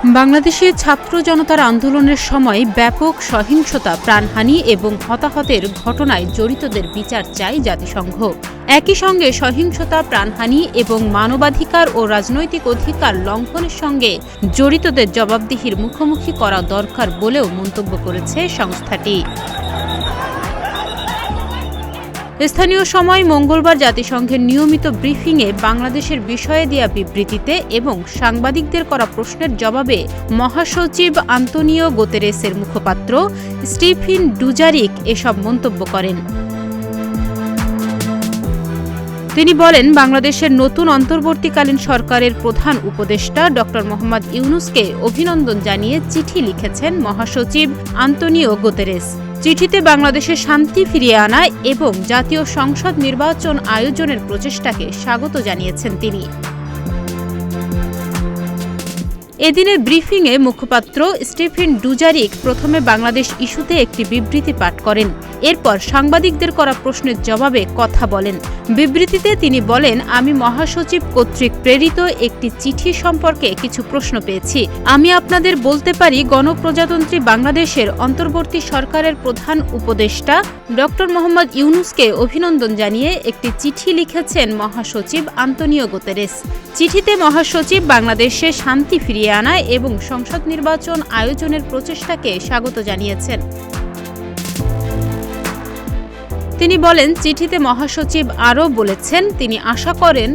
বাংলাদেশে ছাত্র জনতার আন্দোলনের সময় ব্যাপক সহিংসতা, প্রাণহানি এবং হতাহতের ঘটনায় জড়িতদের বিচার চায় জাতিসংঘ। একই সঙ্গে সহিংসতা, প্রাণহানি এবং মানবাধিকার ও রাজনৈতিক অধিকার লঙ্ঘনের সঙ্গে জড়িতদের জবাবদিহির মুখোমুখি করা দরকার বলেও মন্তব্য করেছে সংস্থাটি। স্থানীয় সময় মঙ্গলবার জাতিসংঘের নিয়মিত ব্রিফিংয়ে বাংলাদেশের বিষয়ে দেয়া বিবৃতিতে এবং সাংবাদিকদের করা প্রশ্নের জবাবে মহাসচিব আন্তোনিও গুতেরেসের মুখপাত্র স্টিফেন ডুজারিক এসব মন্তব্য করেন। তিনি বলেন, বাংলাদেশের নতুন অন্তর্বর্তীকালীন সরকারের প্রধান উপদেষ্টা ড. মোহাম্মদ ইউনুসকে অভিনন্দন জানিয়ে চিঠি লিখেছেন মহাসচিব আন্তোনিও গুতেরেস। চিঠিতে বাংলাদেশে শান্তি ফিরিয়ে আনা এবং জাতীয় সংসদ নির্বাচন আয়োজনের প্রচেষ্টাকে স্বাগত জানিয়েছেন তিনি। এদিনের ব্রিফিংয়ে মুখপাত্র স্টিফেন ডুজারিক প্রথমে বাংলাদেশ ইস্যুতে একটি বিবৃতি পাঠ করেন। এরপর সাংবাদিকদের করা প্রশ্নের জবাবে কথা বলেন। বিবৃতিতে তিনি বলেন, আমি মহাসচিব কর্তৃক প্রেরিত একটি চিঠি সম্পর্কে কিছু প্রশ্ন পেয়েছি। আমি আপনাদের বলতে পারি, গণপ্রজাতন্ত্রী বাংলাদেশের অন্তর্বর্তী সরকারের প্রধান উপদেষ্টা ড. মোহাম্মদ ইউনুসকে অভিনন্দন জানিয়ে একটি চিঠি লিখেছেন মহাসচিব আন্তোনিও গুতেরেস। চিঠিতে মহাসচিব বাংলাদেশে শান্তি ফিরিয়ে আনা এবং সংসদ নির্বাচন আয়োজনের প্রচেষ্টাকে স্বাগত জানিয়েছেন। তিনি বলেন, চিঠিতে মহাসচিব আরও বলেছেন, তিনি আশা করেন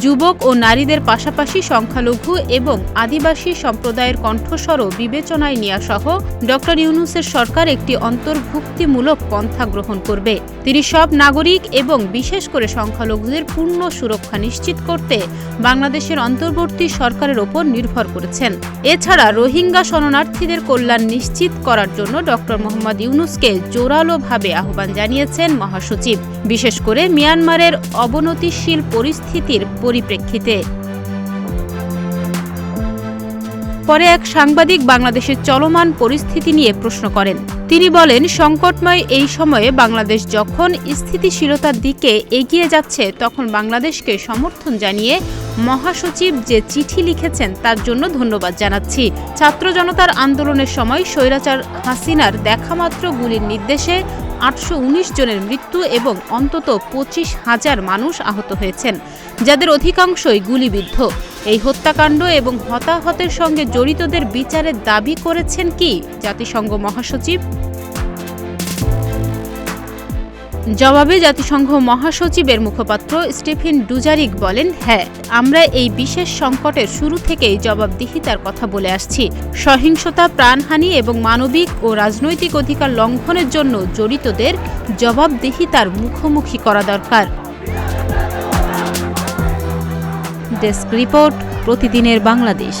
যুবক ও নারীদের পাশাপাশি সংখ্যালঘু এবং আদিবাসী সম্প্রদায়ের কণ্ঠস্বরও বিবেচনায় নেওয়াসহ ড. ইউনূসের সরকার একটি অন্তর্ভুক্তিমূলক পন্থা গ্রহণ করবে। তিনি সব নাগরিক এবং বিশেষ করে সংখ্যালঘুদের পূর্ণ সুরক্ষা নিশ্চিত করতে বাংলাদেশের অন্তর্বর্তী সরকারের ওপর নির্ভর করেছেন। এছাড়া রোহিঙ্গা শরণার্থীদের কল্যাণ নিশ্চিত করার জন্য ড. মোহাম্মদ ইউনূসকে জোরালোভাবে আহ্বান জানিয়েছেন মহাসচিব, বিশেষ করে মিয়ানমারের অবনতিশীল পরিস্থিতির পরিপ্রেক্ষিতে। পরে এক সাংবাদিক বাংলাদেশের চলমান পরিস্থিতি নিয়ে প্রশ্ন করেন। তিনি বলেন, সংকটময় এই সময়ে বাংলাদেশ যখন স্থিতিশীলতার দিকে এগিয়ে যাচ্ছে, তখন বাংলাদেশকে সমর্থন জানিয়ে মহাসচিব যে চিঠি লিখেছেন তার জন্য ধন্যবাদ জানাচ্ছি। ছাত্র জনতার আন্দোলনের সময় স্বৈরাচার হাসিনার দেখামাত্র গুলির নির্দেশে ৮১৯ জনের মৃত্যু এবং অন্তত ২৫,০০০ মানুষ আহত হয়েছেন, যাদের অধিকাংশই গুলিবিদ্ধ। এই হত্যাকাণ্ড এবং হতাহতের সঙ্গে জড়িতদের বিচারের দাবি করেছেন কি জাতিসংঘ মহাসচিব? জবাবে জাতিসংঘ মহাসচিবের মুখপাত্র স্টিফেন ডুজারিক বলেন, হ্যাঁ, আমরা এই বিশেষ সংকটের শুরু থেকেই জবাবদিহিতার কথা বলে আসছি। সহিংসতা, প্রাণহানি এবং মানবিক ও রাজনৈতিক অধিকার লঙ্ঘনের জন্য জড়িতদের জবাবদিহিতার মুখোমুখি করা দরকার। ডেস্ক রিপোর্ট, প্রতিদিনের বাংলাদেশ।